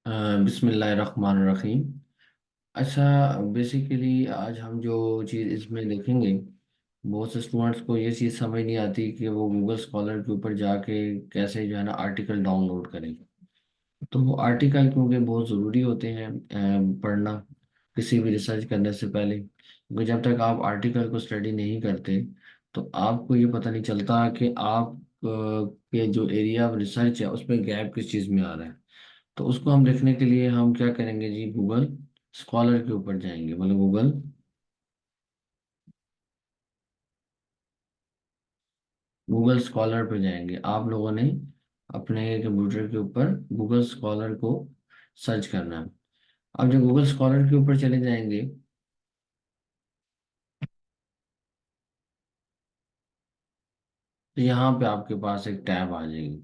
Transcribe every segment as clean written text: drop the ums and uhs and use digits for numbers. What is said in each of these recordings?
बिस्मिल्लाहिर्रहमानिर्रहीम। अच्छा, बेसिकली आज हम जो चीज़ इसमें देखेंगे, बहुत से स्टूडेंट्स को ये चीज़ समझ नहीं आती कि वो गूगल स्कॉलर के ऊपर जाके कैसे जो है ना आर्टिकल डाउनलोड करें। तो वो आर्टिकल क्योंकि बहुत ज़रूरी होते हैं पढ़ना किसी भी रिसर्च करने से पहले, क्योंकि जब तक आप आर्टिकल को स्टडी नहीं करते तो आपको ये पता नहीं चलता कि आप के जो एरिया ऑफ रिसर्च है उसमें गैप किस चीज़ में आ रहा है। तो उसको हम देखने के लिए हम क्या करेंगे जी, गूगल स्कॉलर के ऊपर जाएंगे, मतलब गूगल स्कॉलर पे जाएंगे। आप लोगों ने अपने कंप्यूटर के ऊपर गूगल स्कॉलर को सर्च करना है। अब जब गूगल स्कॉलर के ऊपर चले जाएंगे तो यहाँ पे आपके पास एक टैब आ जाएगी।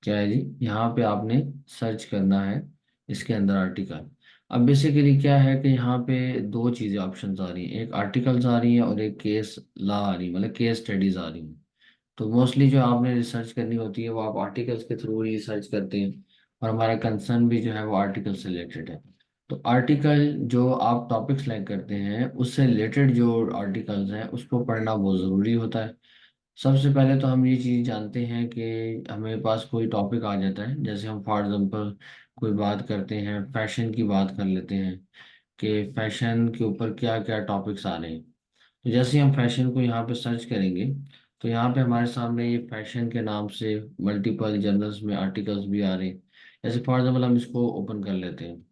क्या है जी, यहाँ पे आपने सर्च करना है इसके अंदर आर्टिकल। अब बेसिकली क्या है कि यहाँ पे दो चीज़ें ऑप्शंस आ रही हैं, एक आर्टिकल्स आ रही है और एक केस ला आ रही है, मतलब केस स्टडीज आ रही हैं। तो मोस्टली जो आपने रिसर्च करनी होती है वो आप आर्टिकल्स के थ्रू ही सर्च करते हैं, और हमारा कंसर्न भी जो है वो आर्टिकल से रिलेटेड है। तो आर्टिकल जो आप टॉपिक सेलेक्ट करते हैं उससे रिलेटेड जो आर्टिकल्स हैं उसको पढ़ना बहुत ज़रूरी होता है। सबसे पहले तो हम ये चीज़ जानते हैं कि हमेरे पास कोई टॉपिक आ जाता है, जैसे हम फॉर एग्जांपल कोई बात करते हैं, फैशन की बात कर लेते हैं कि फैशन के ऊपर क्या क्या टॉपिक्स आ रहे हैं। तो जैसे ही हम फैशन को यहाँ पे सर्च करेंगे तो यहाँ पे हमारे सामने ये फैशन के नाम से मल्टीपल जर्नल्स में आर्टिकल्स भी आ रहे हैं। जैसे फॉर एग्जांपल हम इसको ओपन कर लेते हैं।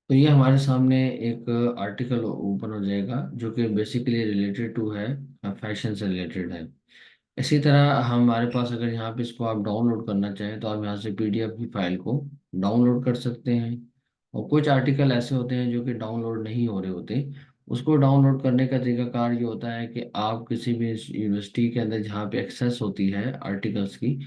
तो ये हमारे सामने एक आर्टिकल ओपन हो जाएगा जो कि बेसिकली रिलेटेड टू है, फैशन से रिलेटेड है। इसी तरह हमारे पास अगर यहाँ पे इसको आप डाउनलोड करना चाहें तो आप यहाँ से पीडीएफ की फाइल को डाउनलोड कर सकते हैं। और कुछ आर्टिकल ऐसे होते हैं जो कि डाउनलोड नहीं हो रहे होते। उसको डाउनलोड करने का तरीकाकार ये होता है कि आप किसी भी यूनिवर्सिटी के अंदर जहाँ पे एक्सेस होती है आर्टिकल्स की,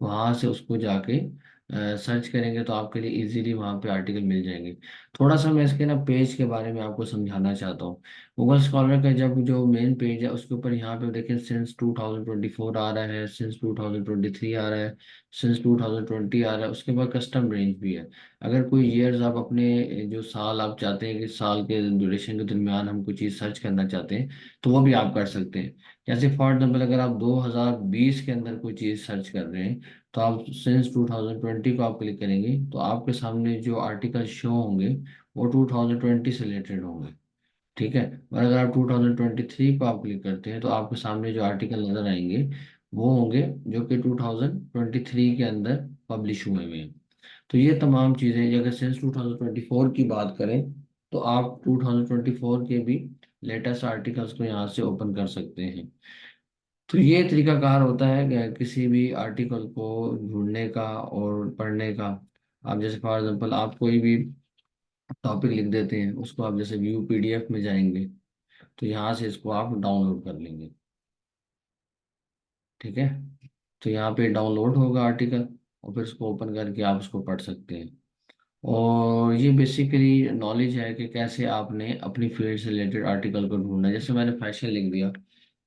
वहाँ से उसको जाके सर्च करेंगे तो आपके लिए इजीली वहाँ पे आर्टिकल मिल जाएंगे। थोड़ा सा मैं इसके ना पेज के बारे में आपको समझाना चाहता हूँ। गूगल स्कॉलर का जब जो मेन पेज है उसके ऊपर यहाँ पे देखिए सिंस 2024 आ रहा है, सिंस 2023 आ रहा है, सिंस 2020 आ रहा है, उसके बाद कस्टम रेंज भी है। अगर कोई ईयर्स आप अपने जो साल आप चाहते हैं कि साल के ड्यूरेशन के दरमियान हम कोई चीज़ सर्च करना चाहते हैं तो वो भी आप कर सकते हैं। जैसे फॉर एग्जाम्पल अगर आप 2020 के अंदर कोई चीज़ सर्च कर रहे हैं तो आप सिंस 2020 को आप क्लिक करेंगे तो आपके सामने जो आर्टिकल शो होंगे वो 2020 से रिलेटेड होंगे। ठीक है। और अगर आप 2023 को आप क्लिक करते हैं तो आपके सामने जो आर्टिकल नजर आएंगे वो होंगे जो कि 2023 के अंदर पब्लिश हुए हुए हैं। तो ये तमाम चीज़ें अगर सिंस 2024 की बात करें तो आप 2024 के भी लेटेस्ट आर्टिकल्स को यहाँ से ओपन कर सकते हैं। तो ये तरीकाकार होता है कि किसी भी आर्टिकल को ढूंढने का और पढ़ने का। आप जैसे फॉर एग्जांपल आप कोई भी टॉपिक लिख देते हैं, उसको आप जैसे व्यू पीडीएफ में जाएंगे तो यहाँ से इसको आप डाउनलोड कर लेंगे। ठीक है। तो यहाँ पे डाउनलोड होगा आर्टिकल और फिर उसको ओपन करके आप उसको पढ़ सकते हैं। और ये बेसिकली नॉलेज है कि कैसे आपने अपनी फील्ड से रिलेटेड आर्टिकल को ढूंढना है। जैसे मैंने फैशन लिख दिया,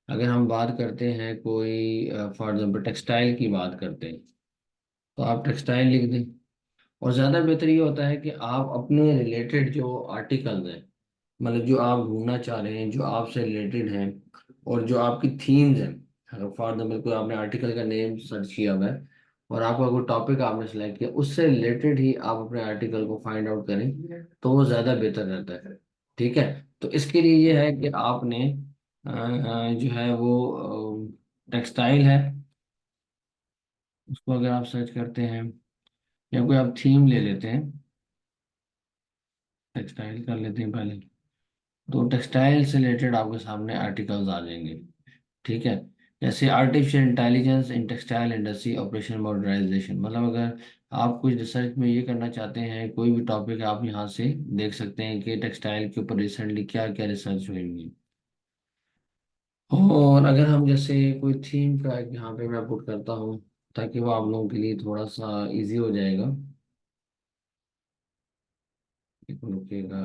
अगर हम बात करते हैं कोई फॉर एग्जांपल टेक्सटाइल की बात करते हैं तो आप टेक्सटाइल लिख दें। और ज़्यादा बेहतर ये होता है कि आप अपने रिलेटेड जो आर्टिकल्स हैं, मतलब जो आप ढूंढना चाह रहे हैं, जो आपसे रिलेटेड हैं और जो आपकी थीम्स हैं। अगर फॉर एग्जाम्पल कोई आपने आर्टिकल का नेम सर्च किया हुआ है और आपका कोई टॉपिक आपने सेलेक्ट किया, उससे रिलेटेड ही आप अपने आर्टिकल को फाइंड आउट करें तो वो ज़्यादा बेहतर रहता है। ठीक है। तो इसके लिए ये है कि आपने जो है वो टेक्सटाइल है, उसको अगर आप सर्च करते हैं या कोई आप थीम ले लेते हैं, टेक्सटाइल कर लेते हैं पहले, तो टेक्सटाइल से रिलेटेड आपके सामने आर्टिकल्स आ जाएंगे। ठीक है। जैसे artificial intelligence in textile industry operation modernisation, मतलब अगर आप कुछ रिसर्च में ये करना चाहते हैं कोई भी टॉपिक आप यहाँ से देख सकते हैं कि टेक्सटाइल के ऊपर रिसेंटली क्या क्या रिसर्च हुई हुई है। और अगर हम जैसे कोई थीम का एक यहाँ पे मैं पुट करता हूँ ताकि वो आप लोगों के लिए थोड़ा सा इजी हो जाएगा। एक रुकिएगा।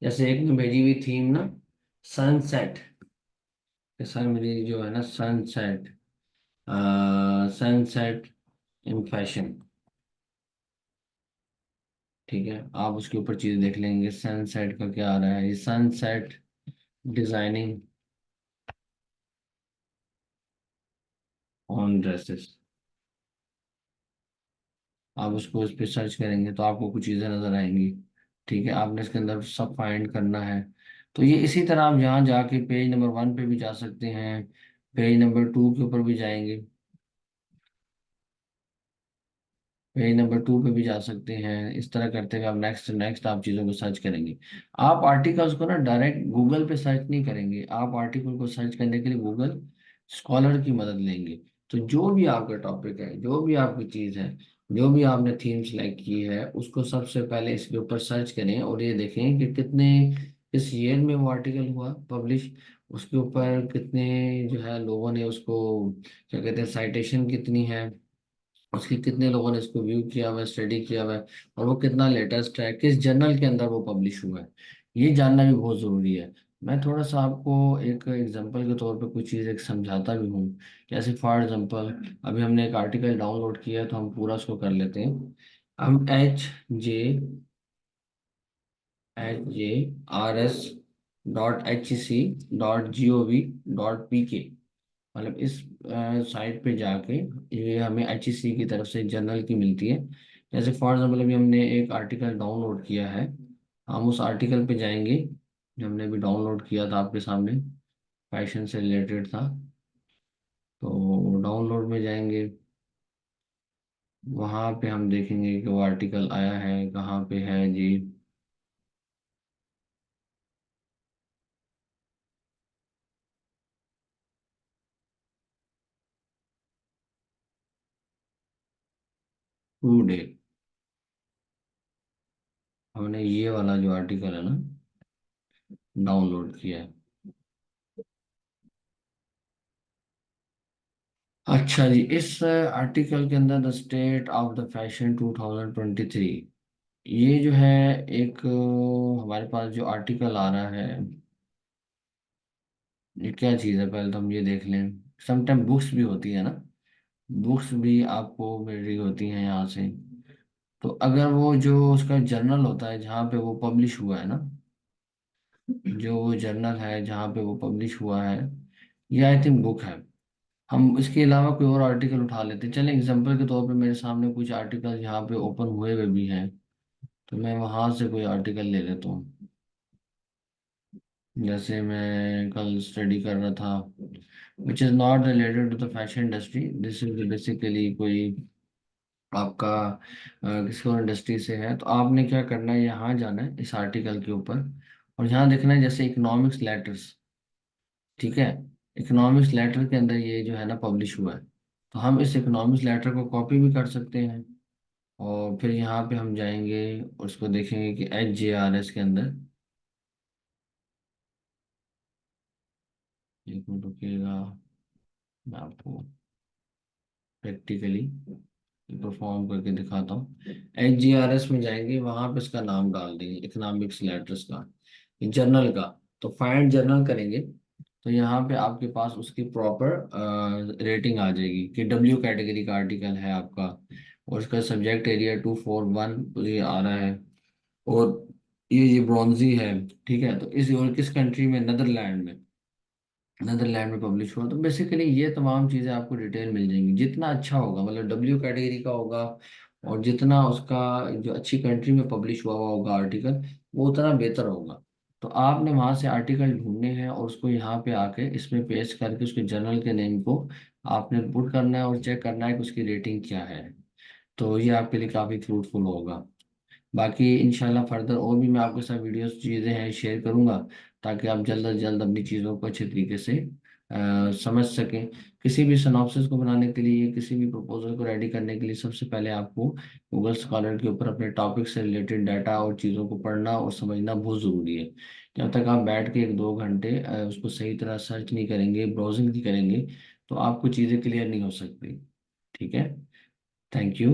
जैसे एक ने भेजी हुई थीम ना, सनसेट। सर मेरी जो है ना, सनसेट, सनसेट इन फैशन। ठीक है, आप उसके ऊपर चीज देख लेंगे, सनसेट का क्या आ रहा है, ये सनसेट डिजाइनिंग ऑन ड्रेसेस। आप उसको उस पर सर्च करेंगे तो आपको कुछ चीज़ें नज़र आएंगी। ठीक है, आपने इसके अंदर सब फाइंड करना है। तो ये इसी तरह आप यहाँ जाके पेज नंबर 1 पे भी जा सकते हैं, पेज नंबर 2 के ऊपर भी जाएंगे, पेज नंबर 2 पे भी जा सकते हैं। इस तरह करते हुए आप नेक्स्ट नेक्स्ट आप चीज़ों को सर्च करेंगे। आप आर्टिकल्स को ना डायरेक्ट गूगल पे सर्च नहीं करेंगे, आप आर्टिकल को सर्च करने के लिए गूगल स्कॉलर की मदद लेंगे। तो जो भी आपका टॉपिक है, जो भी आपकी चीज़ है, जो भी आपने थीम सेलेक्ट की है, उसको सबसे पहले इसके ऊपर सर्च करें और ये देखें कि कितने, किस ईयर में वो आर्टिकल हुआ पब्लिश, उसके ऊपर कितने जो है लोगों ने उसको, क्या कहते हैं, साइटेशन कितनी है, उसके कितने लोगों ने इसको व्यू किया हुआ है, स्टडी किया हुआ है, और वो कितना लेटेस्ट है, किस जर्नल के अंदर वो पब्लिश हुआ है, ये जानना भी बहुत ज़रूरी है। मैं थोड़ा सा आपको एक एग्जांपल के तौर पे कुछ चीज़ एक समझाता भी हूँ। जैसे फॉर एग्जांपल, अभी हमने एक आर्टिकल डाउनलोड किया है तो हम पूरा उसको कर लेते हैं। हम HJRS.HEC.GOV.PK, मतलब इस साइट पे जाके, ये हमें HEC की तरफ से जर्नल की मिलती है। जैसे फॉर एग्जाम्पल अभी हमने एक आर्टिकल डाउनलोड किया है, हम उस आर्टिकल पे जाएंगे जो हमने अभी डाउनलोड किया था आपके सामने, फैशन से रिलेटेड था। तो डाउनलोड में जाएंगे, वहाँ पे हम देखेंगे कि वो आर्टिकल आया है कहाँ पे है जी। टुडे हमने ये वाला जो आर्टिकल है ना डाउनलोड किया है। अच्छा जी, इस आर्टिकल के अंदर the state of the fashion 2023, ये जो है एक हमारे पास जो आर्टिकल आ रहा है, ये क्या चीज़ है, पहले तो हम ये देख लें। समटाइम बुक्स भी होती है ना, बुक्स भी आपको मिल रही होती हैं यहाँ से। तो अगर वो जो उसका जर्नल होता है जहाँ पे वो पब्लिश हुआ है ना, जो वो जर्नल है जहाँ पे वो पब्लिश हुआ है, ये आई थिंक बुक है। हम इसके अलावा कोई और आर्टिकल उठा लेते हैं, चलें एग्जांपल के तौर पे मेरे सामने कुछ आर्टिकल यहाँ पे ओपन हुए हुए भी हैं, तो मैं वहाँ से कोई आर्टिकल ले लेता हूँ। जैसे मैं कल स्टडी कर रहा था, which is not related to the fashion industry, this is basically कोई आपका किसी और इंडस्ट्री से है। तो आपने क्या करना है, यहाँ जाना है इस आर्टिकल के ऊपर, और यहाँ देखना है जैसे इकोनॉमिक्स लेटर्स। ठीक है, इकोनॉमिक्स लेटर के अंदर ये जो है ना पब्लिश हुआ है, तो हम इस इकोनॉमिक्स लेटर को कॉपी भी कर सकते हैं। और फिर यहाँ पे हम जाएंगे, उसको देखेंगे कि HJRS के अंदर, एक मिनट रुकिएगा, मैं आपको प्रैक्टिकली परफॉर्म करके दिखाता हूँ। HGRS में जाएंगे, वहां पे इसका नाम डाल देंगे, इकोनॉमिक्स लेटर्स का, जर्नल का। तो फाइंड जर्नल करेंगे, तो यहाँ पे आपके पास उसकी प्रॉपर रेटिंग आ जाएगी कि W कैटेगरी का आर्टिकल है आपका, और उसका सब्जेक्ट एरिया 241 तो ये आ रहा है, और ये ब्रॉन्जी है। ठीक है, तो इस और किस कंट्री में, नेदरलैंड में, नेदरलैंड में पब्लिश हुआ। तो बेसिकली ये तमाम चीज़ें आपको डिटेल मिल जाएंगी, जितना अच्छा होगा, मतलब W कैटेगरी का होगा, और जितना उसका जो अच्छी कंट्री में पब्लिश हुआ हुआ होगा आर्टिकल, वो उतना बेहतर होगा। तो आपने वहाँ से आर्टिकल ढूंढने हैं और उसको यहाँ पे आके इसमें पेस्ट करके उसके जर्नल के नेम को आपने पुट करना है और चेक करना है कि उसकी रेटिंग क्या है। तो ये आपके लिए काफ़ी फ्रूटफुल होगा। बाकी इंशाल्लाह फर्दर और भी मैं आपके साथ वीडियोस चीज़ें हैं शेयर करूंगा, ताकि आप जल्द अज जल्द अपनी चीज़ों को अच्छे तरीके से समझ सकें। किसी भी सिनॉप्सिस को बनाने के लिए, किसी भी प्रपोजल को रेडी करने के लिए, सबसे पहले आपको गूगल स्कॉलर के ऊपर अपने टॉपिक से रिलेटेड डाटा और चीज़ों को पढ़ना और समझना बहुत ज़रूरी है। जब तक आप बैठ के 1-2 घंटे उसको सही तरह सर्च नहीं करेंगे, ब्राउजिंग नहीं करेंगे, तो आपको चीज़ें क्लियर नहीं हो सकती। ठीक है, थैंक यू।